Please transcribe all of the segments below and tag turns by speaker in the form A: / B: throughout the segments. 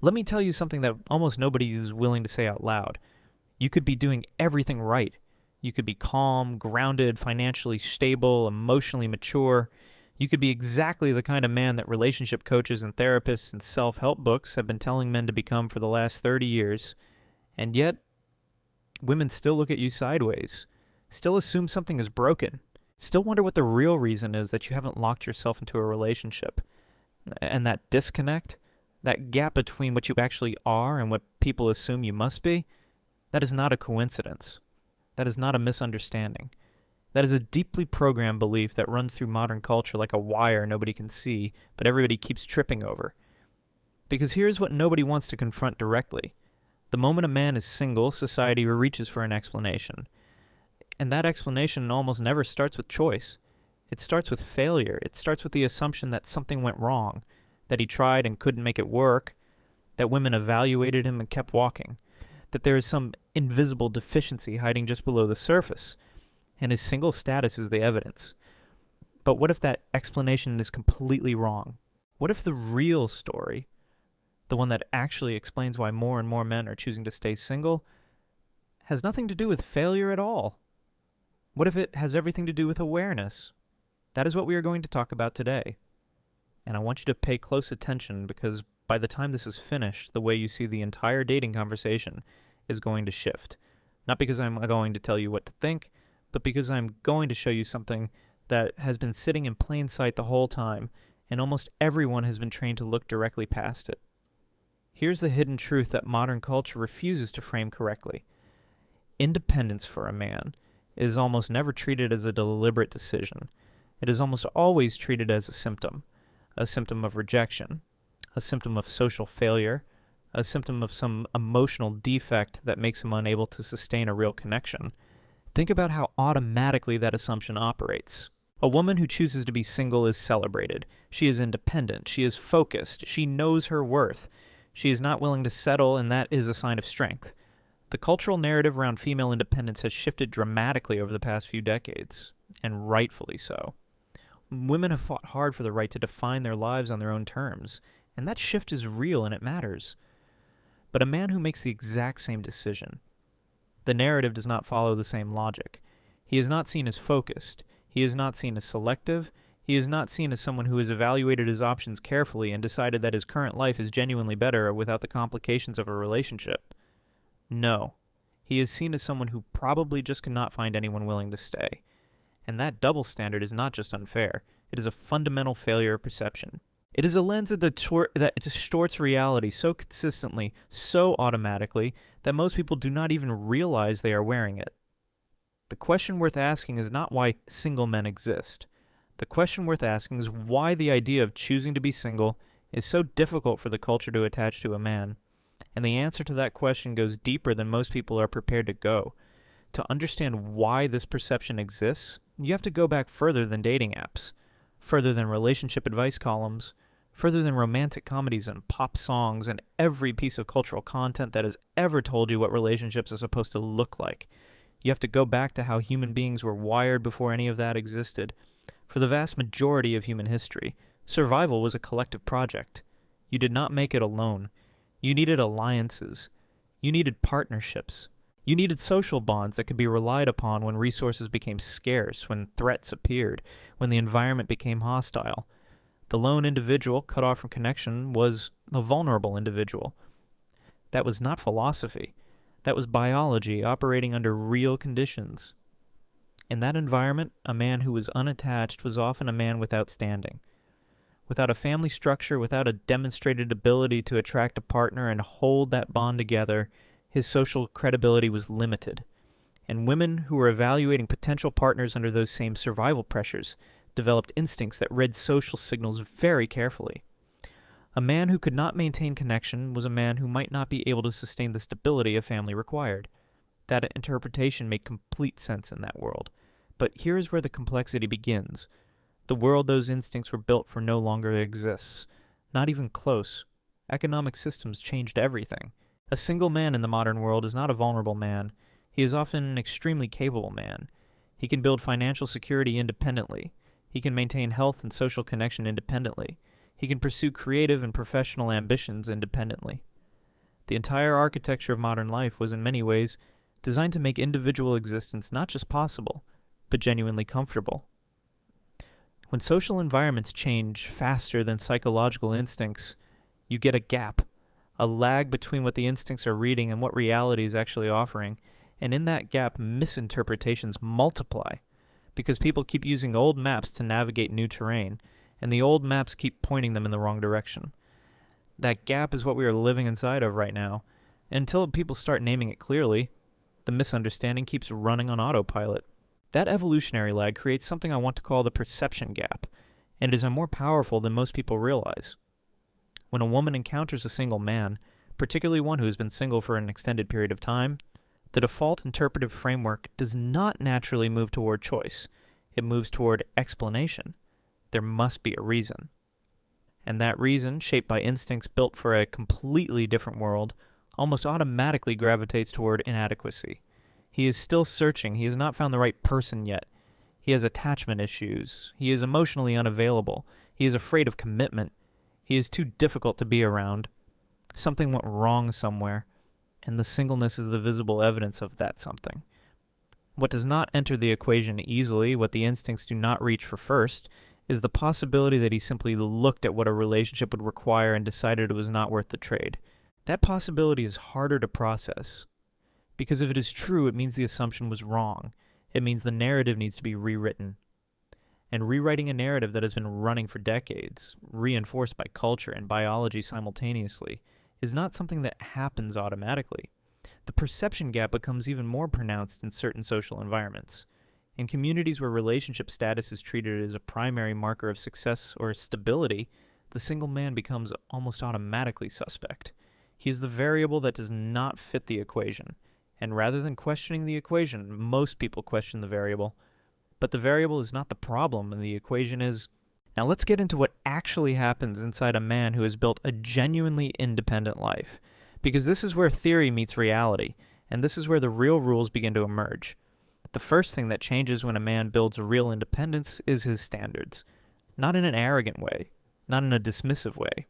A: Let me tell you something that almost nobody is willing to say out loud. You could be doing everything right. You could be calm, grounded, financially stable, emotionally mature. You could be exactly the kind of man that relationship coaches and therapists and self-help books have been telling men to become for the last 30 years. And yet, women still look at you sideways, still assume something is broken, still wonder what the real reason is that you haven't locked yourself into a relationship. And that disconnect, that gap between what you actually are and what people assume you must be, that is not a coincidence. That is not a misunderstanding. That is a deeply programmed belief that runs through modern culture like a wire nobody can see, but everybody keeps tripping over. Because here's what nobody wants to confront directly. The moment a man is single, society reaches for an explanation. And that explanation almost never starts with choice. It starts with failure. It starts with the assumption that something went wrong, that he tried and couldn't make it work, that women evaluated him and kept walking, that there is some invisible deficiency hiding just below the surface, and his single status is the evidence. But what if that explanation is completely wrong? What if the real story, the one that actually explains why more and more men are choosing to stay single, has nothing to do with failure at all? What if it has everything to do with awareness? That is what we are going to talk about today. And I want you to pay close attention, because by the time this is finished, the way you see the entire dating conversation is going to shift. Not because I'm going to tell you what to think, but because I'm going to show you something that has been sitting in plain sight the whole time, and almost everyone has been trained to look directly past it. Here's the hidden truth that modern culture refuses to frame correctly. Independence for a man is almost never treated as a deliberate decision. It is almost always treated as a symptom of rejection, a symptom of social failure, a symptom of some emotional defect that makes him unable to sustain a real connection. Think about how automatically that assumption operates. A woman who chooses to be single is celebrated. She is independent. She is focused. She knows her worth. She is not willing to settle, and that is a sign of strength. The cultural narrative around female independence has shifted dramatically over the past few decades, and rightfully so. Women have fought hard for the right to define their lives on their own terms, and that shift is real and it matters. But a man who makes the exact same decision, the narrative does not follow the same logic. He is not seen as focused. He is not seen as selective. He is not seen as someone who has evaluated his options carefully and decided that his current life is genuinely better without the complications of a relationship. No. He is seen as someone who probably just could not find anyone willing to stay. And that double standard is not just unfair. It is a fundamental failure of perception. It is a lens that distorts reality so consistently, so automatically, that most people do not even realize they are wearing it. The question worth asking is not why single men exist. The question worth asking is why the idea of choosing to be single is so difficult for the culture to attach to a man. And the answer to that question goes deeper than most people are prepared to go. To understand why this perception exists, you have to go back further than dating apps, further than relationship advice columns, further than romantic comedies and pop songs and every piece of cultural content that has ever told you what relationships are supposed to look like. You have to go back to how human beings were wired before any of that existed. For the vast majority of human history, survival was a collective project. You did not make it alone. You needed alliances. You needed partnerships. You needed social bonds that could be relied upon when resources became scarce, when threats appeared, when the environment became hostile. The lone individual cut off from connection was a vulnerable individual. That was not philosophy. That was biology operating under real conditions. In that environment, a man who was unattached was often a man without standing. Without a family structure, without a demonstrated ability to attract a partner and hold that bond together, his social credibility was limited. And women who were evaluating potential partners under those same survival pressures developed instincts that read social signals very carefully. A man who could not maintain connection was a man who might not be able to sustain the stability a family required. That interpretation made complete sense in that world. But here is where the complexity begins. The world those instincts were built for no longer exists. Not even close. Economic systems changed everything. A single man in the modern world is not a vulnerable man. He is often an extremely capable man. He can build financial security independently. He can maintain health and social connection independently. He can pursue creative and professional ambitions independently. The entire architecture of modern life was in many ways designed to make individual existence not just possible, but genuinely comfortable. When social environments change faster than psychological instincts, you get a gap, a lag between what the instincts are reading and what reality is actually offering, and in that gap, misinterpretations multiply, because people keep using old maps to navigate new terrain, and the old maps keep pointing them in the wrong direction. That gap is what we are living inside of right now. Until people start naming it clearly, the misunderstanding keeps running on autopilot. That evolutionary lag creates something I want to call the perception gap, and it is more powerful than most people realize. When a woman encounters a single man, particularly one who has been single for an extended period of time, the default interpretive framework does not naturally move toward choice. It moves toward explanation. There must be a reason. And that reason, shaped by instincts built for a completely different world, almost automatically gravitates toward inadequacy. He is still searching. He has not found the right person yet. He has attachment issues. He is emotionally unavailable. He is afraid of commitment. He is too difficult to be around. Something went wrong somewhere, and the singleness is the visible evidence of that something. What does not enter the equation easily, what the instincts do not reach for first, is the possibility that he simply looked at what a relationship would require and decided it was not worth the trade. That possibility is harder to process, because if it is true, it means the assumption was wrong. It means the narrative needs to be rewritten. And rewriting a narrative that has been running for decades, reinforced by culture and biology simultaneously, is not something that happens automatically. The perception gap becomes even more pronounced in certain social environments. In communities where relationship status is treated as a primary marker of success or stability, the single man becomes almost automatically suspect. He is the variable that does not fit the equation, and rather than questioning the equation, most people question the variable. But the variable is not the problem, and the equation is. Now let's get into what actually happens inside a man who has built a genuinely independent life, because this is where theory meets reality, and this is where the real rules begin to emerge. The first thing that changes when a man builds a real independence is his standards. Not in an arrogant way, not in a dismissive way,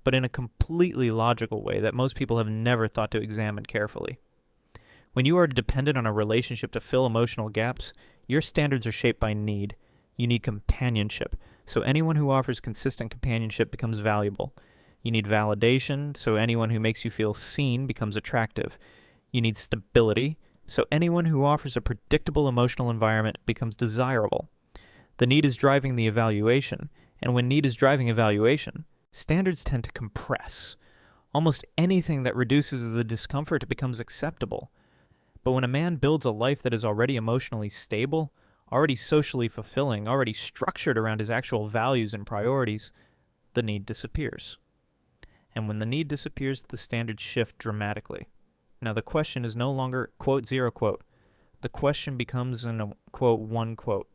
A: but in a completely logical way that most people have never thought to examine carefully. When you are dependent on a relationship to fill emotional gaps, your standards are shaped by need. You need companionship, so anyone who offers consistent companionship becomes valuable. You need validation, so anyone who makes you feel seen becomes attractive. You need stability, so anyone who offers a predictable emotional environment becomes desirable. The need is driving the evaluation, and when need is driving evaluation, standards tend to compress. Almost anything that reduces the discomfort becomes acceptable. But when a man builds a life that is already emotionally stable, already socially fulfilling, already structured around his actual values and priorities, the need disappears. And when the need disappears, the standards shift dramatically. Now the question is no longer quote zero quote. The question becomes an quote one quote.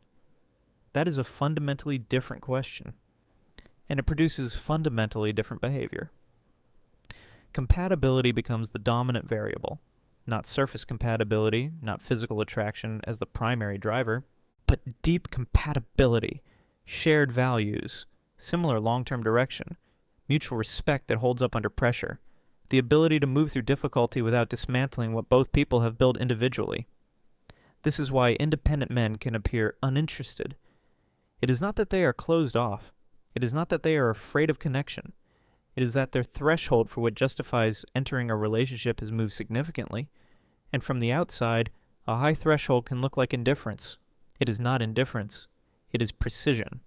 A: That is a fundamentally different question, and it produces fundamentally different behavior. Compatibility becomes the dominant variable, not surface compatibility, not physical attraction as the primary driver, but deep compatibility, shared values, similar long-term direction, mutual respect that holds up under pressure, the ability to move through difficulty without dismantling what both people have built individually. This is why independent men can appear uninterested. It is not that they are closed off. It is not that they are afraid of connection. It is that their threshold for what justifies entering a relationship has moved significantly, and from the outside, a high threshold can look like indifference. It is not indifference. It is precision.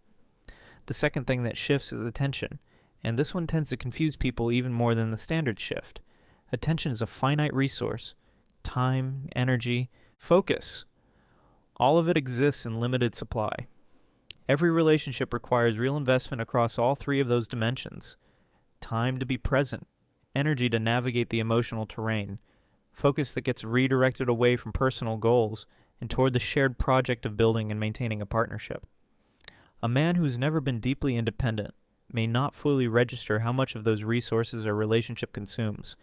A: The second thing that shifts is attention, and this one tends to confuse people even more than the standard shift. Attention is a finite resource. Time, energy, focus. All of it exists in limited supply. Every relationship requires real investment across all three of those dimensions. Time to be present, energy to navigate the emotional terrain, focus that gets redirected away from personal goals and toward the shared project of building and maintaining a partnership. A man who has never been deeply independent may not fully register how much of those resources a relationship consumes,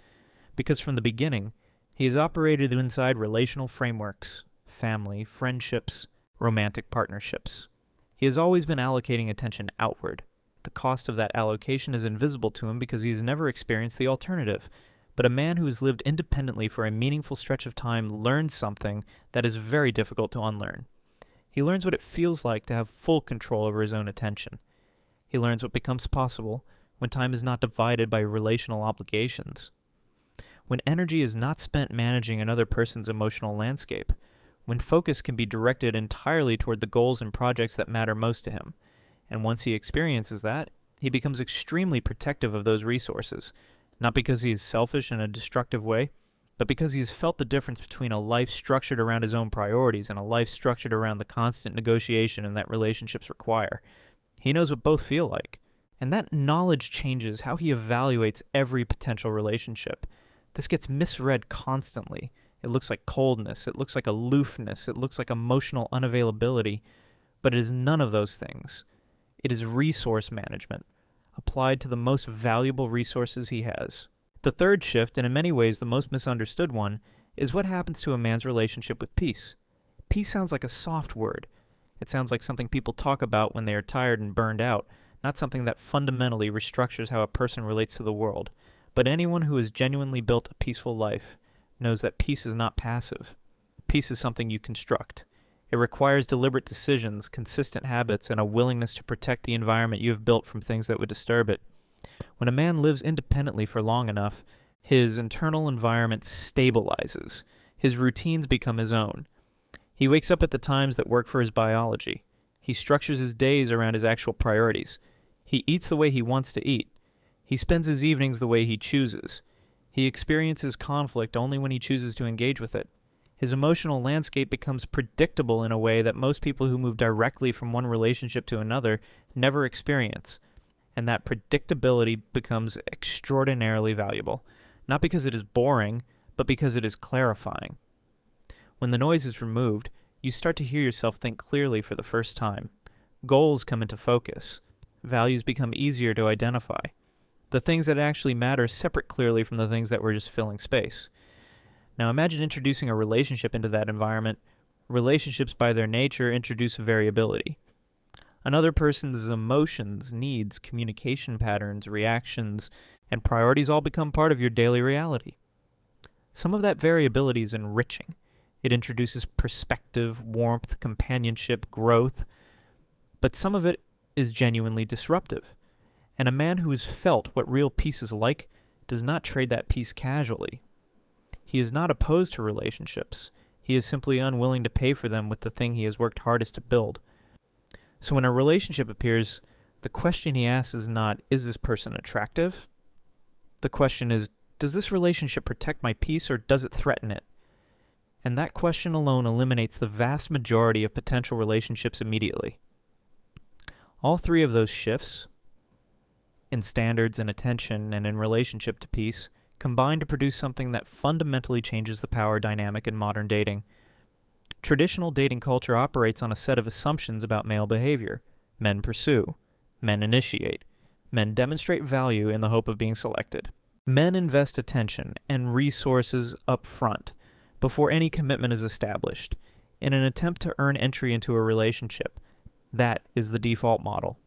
A: because from the beginning, he has operated inside relational frameworks, family, friendships, romantic partnerships. He has always been allocating attention outward. The cost of that allocation is invisible to him because he has never experienced the alternative, But a man who has lived independently for a meaningful stretch of time learns something that is very difficult to unlearn. He learns what it feels like to have full control over his own attention. He learns what becomes possible when time is not divided by relational obligations. When energy is not spent managing another person's emotional landscape. When focus can be directed entirely toward the goals and projects that matter most to him. And once he experiences that, he becomes extremely protective of those resources, not because he is selfish in a destructive way, but because he has felt the difference between a life structured around his own priorities and a life structured around the constant negotiation that relationships require. He knows what both feel like, and that knowledge changes how he evaluates every potential relationship. This gets misread constantly. It looks like coldness, it looks like aloofness, it looks like emotional unavailability, but it is none of those things. It is resource management, applied to the most valuable resources he has. The third shift, and in many ways the most misunderstood one, is what happens to a man's relationship with peace. Peace sounds like a soft word. It sounds like something people talk about when they are tired and burned out, not something that fundamentally restructures how a person relates to the world. But anyone who has genuinely built a peaceful life knows that peace is not passive. Peace is something you construct. It requires deliberate decisions, consistent habits, and a willingness to protect the environment you have built from things that would disturb it. When a man lives independently for long enough, his internal environment stabilizes. His routines become his own. He wakes up at the times that work for his biology. He structures his days around his actual priorities. He eats the way he wants to eat. He spends his evenings the way he chooses. He experiences conflict only when he chooses to engage with it. His emotional landscape becomes predictable in a way that most people who move directly from one relationship to another never experience. And that predictability becomes extraordinarily valuable, not because it is boring, but because it is clarifying. When the noise is removed, you start to hear yourself think clearly for the first time. Goals come into focus. Values become easier to identify. The things that actually matter separate clearly from the things that were just filling space. Now imagine introducing a relationship into that environment. Relationships by their nature introduce variability. Another person's emotions, needs, communication patterns, reactions, and priorities all become part of your daily reality. Some of that variability is enriching. It introduces perspective, warmth, companionship, growth, but some of it is genuinely disruptive. And a man who has felt what real peace is like does not trade that peace casually. He is not opposed to relationships. He is simply unwilling to pay for them with the thing he has worked hardest to build. So when a relationship appears, the question he asks is not, is this person attractive? The question is, does this relationship protect my peace or does it threaten it? And that question alone eliminates the vast majority of potential relationships immediately. All three of those shifts, in standards and attention and in relationship to peace, combine to produce something that fundamentally changes the power dynamic in modern dating. Traditional dating culture operates on a set of assumptions about male behavior. Men pursue. Men initiate. Men demonstrate value in the hope of being selected. Men invest attention and resources up front, before any commitment is established, in an attempt to earn entry into a relationship. That is the default model.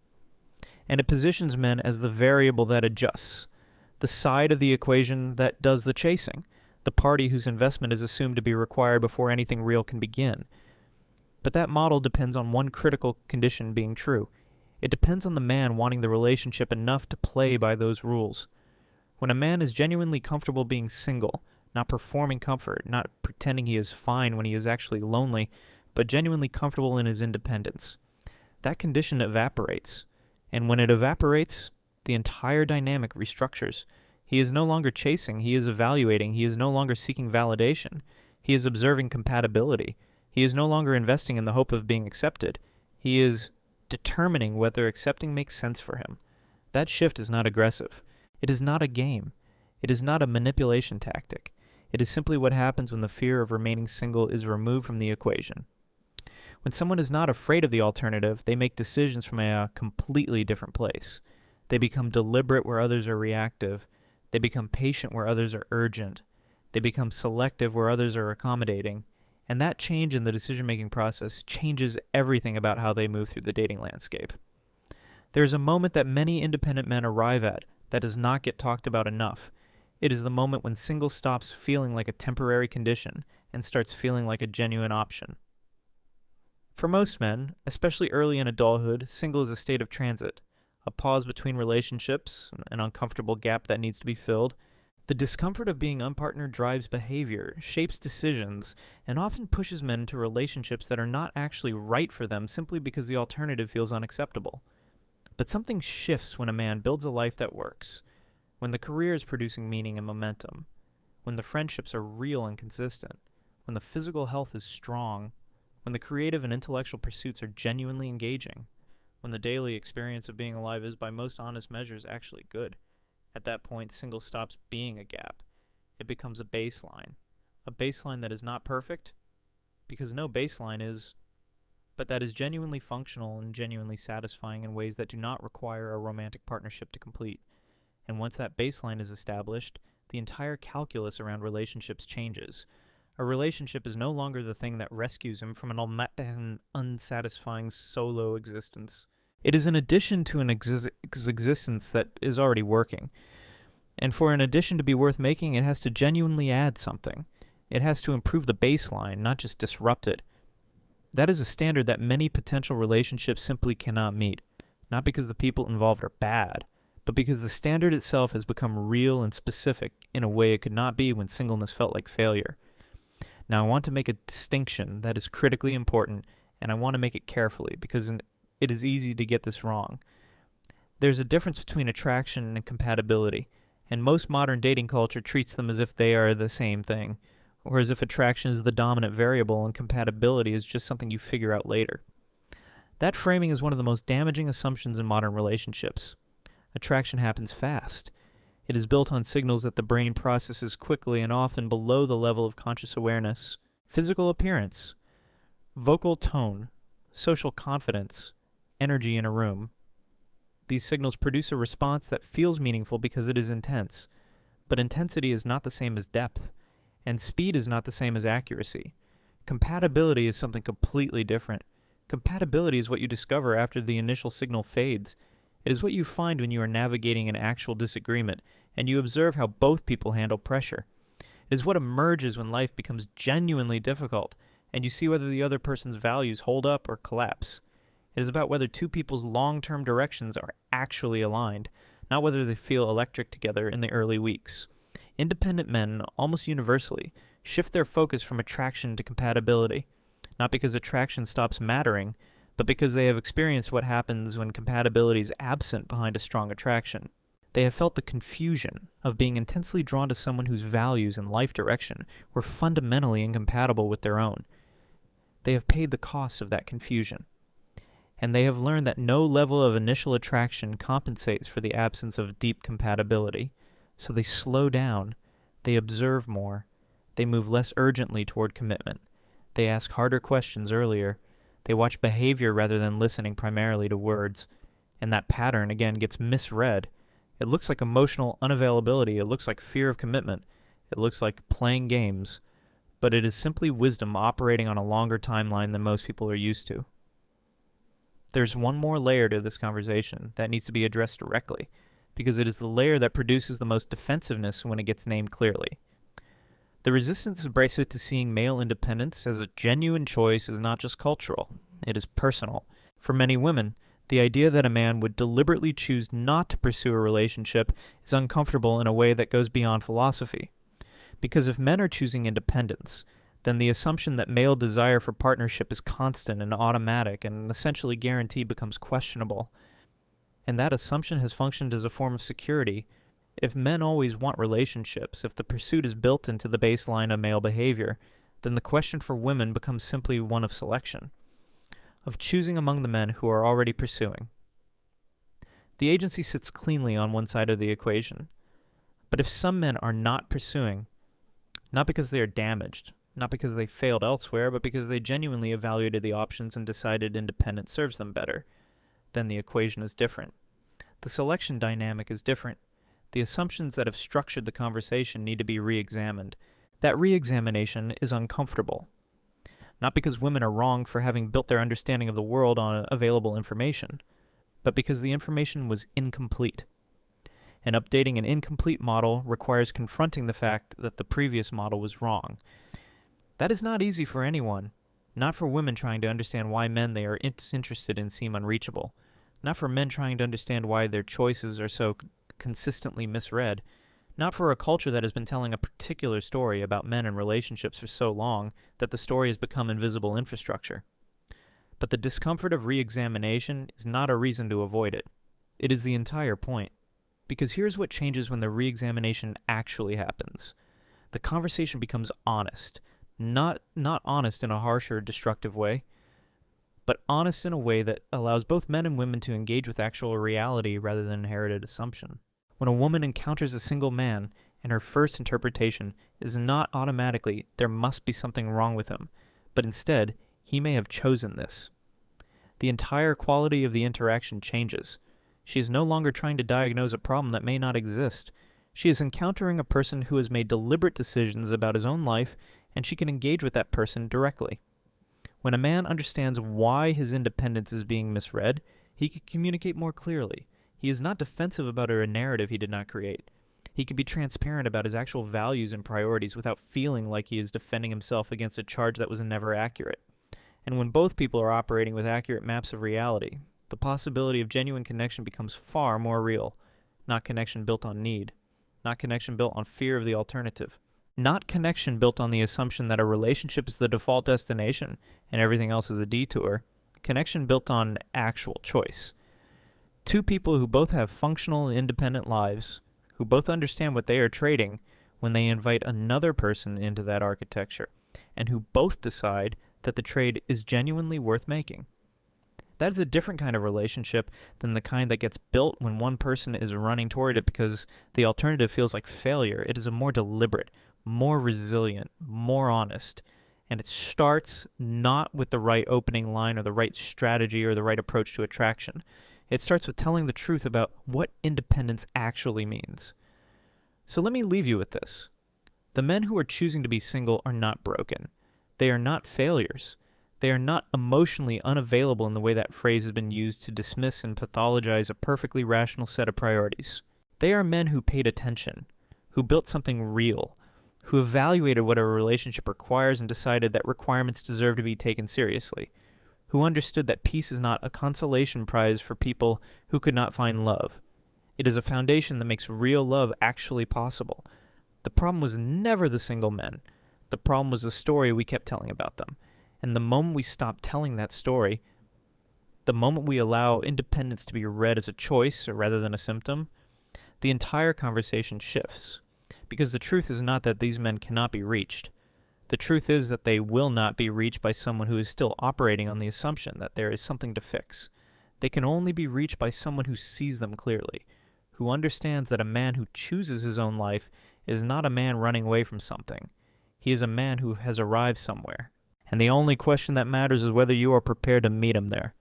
A: And it positions men as the variable that adjusts, the side of the equation that does the chasing, the party whose investment is assumed to be required before anything real can begin. But that model depends on one critical condition being true. It depends on the man wanting the relationship enough to play by those rules. When a man is genuinely comfortable being single, not performing comfort, not pretending he is fine when he is actually lonely, but genuinely comfortable in his independence, that condition evaporates. And when it evaporates, the entire dynamic restructures. He is no longer chasing, he is evaluating, he is no longer seeking validation, he is observing compatibility, he is no longer investing in the hope of being accepted, he is determining whether accepting makes sense for him. That shift is not aggressive. It is not a game. It is not a manipulation tactic. It is simply what happens when the fear of remaining single is removed from the equation. When someone is not afraid of the alternative, they make decisions from a completely different place. They become deliberate where others are reactive. They become patient where others are urgent. They become selective where others are accommodating. And that change in the decision-making process changes everything about how they move through the dating landscape. There is a moment that many independent men arrive at that does not get talked about enough. It is the moment when single stops feeling like a temporary condition and starts feeling like a genuine option. For most men, especially early in adulthood, single is a state of transit, a pause between relationships, an uncomfortable gap that needs to be filled. The discomfort of being unpartnered drives behavior, shapes decisions, and often pushes men into relationships that are not actually right for them simply because the alternative feels unacceptable. But something shifts when a man builds a life that works, when the career is producing meaning and momentum, when the friendships are real and consistent, when the physical health is strong, when the creative and intellectual pursuits are genuinely engaging, when the daily experience of being alive is by most honest measures actually good. At that point, single stops being a gap. It becomes a baseline that is not perfect, because no baseline is, but that is genuinely functional and genuinely satisfying in ways that do not require a romantic partnership to complete. And once that baseline is established, the entire calculus around relationships changes. A relationship is no longer the thing that rescues him from an unsatisfying solo existence. It is an addition to an existence that is already working. And for an addition to be worth making, it has to genuinely add something. It has to improve the baseline, not just disrupt it. That is a standard that many potential relationships simply cannot meet, not because the people involved are bad, but because the standard itself has become real and specific in a way it could not be when singleness felt like failure. Now, I want to make a distinction that is critically important, and I want to make it carefully, because it is easy to get this wrong. There's a difference between attraction and compatibility, and most modern dating culture treats them as if they are the same thing, or as if attraction is the dominant variable and compatibility is just something you figure out later. That framing is one of the most damaging assumptions in modern relationships. Attraction happens fast. It is built on signals that the brain processes quickly and often below the level of conscious awareness. Physical appearance, vocal tone, social confidence, energy in a room. These signals produce a response that feels meaningful because it is intense. But intensity is not the same as depth, and speed is not the same as accuracy. Compatibility is something completely different. Compatibility is what you discover after the initial signal fades. It is what you find when you are navigating an actual disagreement, and you observe how both people handle pressure. It is what emerges when life becomes genuinely difficult, and you see whether the other person's values hold up or collapse. It is about whether two people's long-term directions are actually aligned, not whether they feel electric together in the early weeks. Independent men, almost universally, shift their focus from attraction to compatibility, not because attraction stops mattering, but because they have experienced what happens when compatibility is absent behind a strong attraction. They have felt the confusion of being intensely drawn to someone whose values and life direction were fundamentally incompatible with their own. They have paid the cost of that confusion. And they have learned that no level of initial attraction compensates for the absence of deep compatibility. So they slow down, they observe more, they move less urgently toward commitment, they ask harder questions earlier, they watch behavior rather than listening primarily to words, and that pattern again gets misread. It looks like emotional unavailability, it looks like fear of commitment, it looks like playing games, but it is simply wisdom operating on a longer timeline than most people are used to. There's one more layer to this conversation that needs to be addressed directly, because it is the layer that produces the most defensiveness when it gets named clearly. The resistance of Bracelet to seeing male independence as a genuine choice is not just cultural, it is personal. For many women, the idea that a man would deliberately choose not to pursue a relationship is uncomfortable in a way that goes beyond philosophy. Because if men are choosing independence, then the assumption that male desire for partnership is constant and automatic and essentially guaranteed becomes questionable. And that assumption has functioned as a form of security. If men always want relationships, if the pursuit is built into the baseline of male behavior, then the question for women becomes simply one of selection, of choosing among the men who are already pursuing. The agency sits cleanly on one side of the equation. But if some men are not pursuing, not because they are damaged, not because they failed elsewhere, but because they genuinely evaluated the options and decided independence serves them better, then the equation is different. The selection dynamic is different. The assumptions that have structured the conversation need to be re-examined. That re-examination is uncomfortable. Not because women are wrong for having built their understanding of the world on available information, but because the information was incomplete. and updating an incomplete model requires confronting the fact that the previous model was wrong. That is not easy for anyone, not for women trying to understand why men they are interested in seem unreachable, not for men trying to understand why their choices are so consistently misread, not for a culture that has been telling a particular story about men and relationships for so long that the story has become invisible infrastructure. But the discomfort of re-examination is not a reason to avoid it. It is the entire point. Because here's what changes when the re-examination actually happens. The conversation becomes honest. Not honest in a harsh or destructive way, but honest in a way that allows both men and women to engage with actual reality rather than inherited assumption. When a woman encounters a single man, and her first interpretation is not automatically, there must be something wrong with him, but instead, he may have chosen this. The entire quality of the interaction changes. She is no longer trying to diagnose a problem that may not exist. She is encountering a person who has made deliberate decisions about his own life, and she can engage with that person directly. When a man understands why his independence is being misread, he can communicate more clearly. He is not defensive about a narrative he did not create. He can be transparent about his actual values and priorities without feeling like he is defending himself against a charge that was never accurate. And when both people are operating with accurate maps of reality, the possibility of genuine connection becomes far more real. Not connection built on need. Not connection built on fear of the alternative. Not connection built on the assumption that a relationship is the default destination and everything else is a detour. Connection built on actual choice. Two people who both have functional, independent lives, who both understand what they are trading when they invite another person into that architecture, and who both decide that the trade is genuinely worth making. That is a different kind of relationship than the kind that gets built when one person is running toward it because the alternative feels like failure. It is a more deliberate, more resilient, more honest, and it starts not with the right opening line or the right strategy or the right approach to attraction. It starts with telling the truth about what independence actually means. So let me leave you with this. The men who are choosing to be single are not broken. They are not failures. They are not emotionally unavailable in the way that phrase has been used to dismiss and pathologize a perfectly rational set of priorities. They are men who paid attention, who built something real, who evaluated what a relationship requires and decided that requirements deserve to be taken seriously, who understood that peace is not a consolation prize for people who could not find love. It is a foundation that makes real love actually possible. The problem was never the single men. The problem was the story we kept telling about them. And the moment we stop telling that story, the moment we allow independence to be read as a choice rather than a symptom, the entire conversation shifts. Because the truth is not that these men cannot be reached. The truth is that they will not be reached by someone who is still operating on the assumption that there is something to fix. They can only be reached by someone who sees them clearly, who understands that a man who chooses his own life is not a man running away from something. He is a man who has arrived somewhere. And the only question that matters is whether you are prepared to meet him there.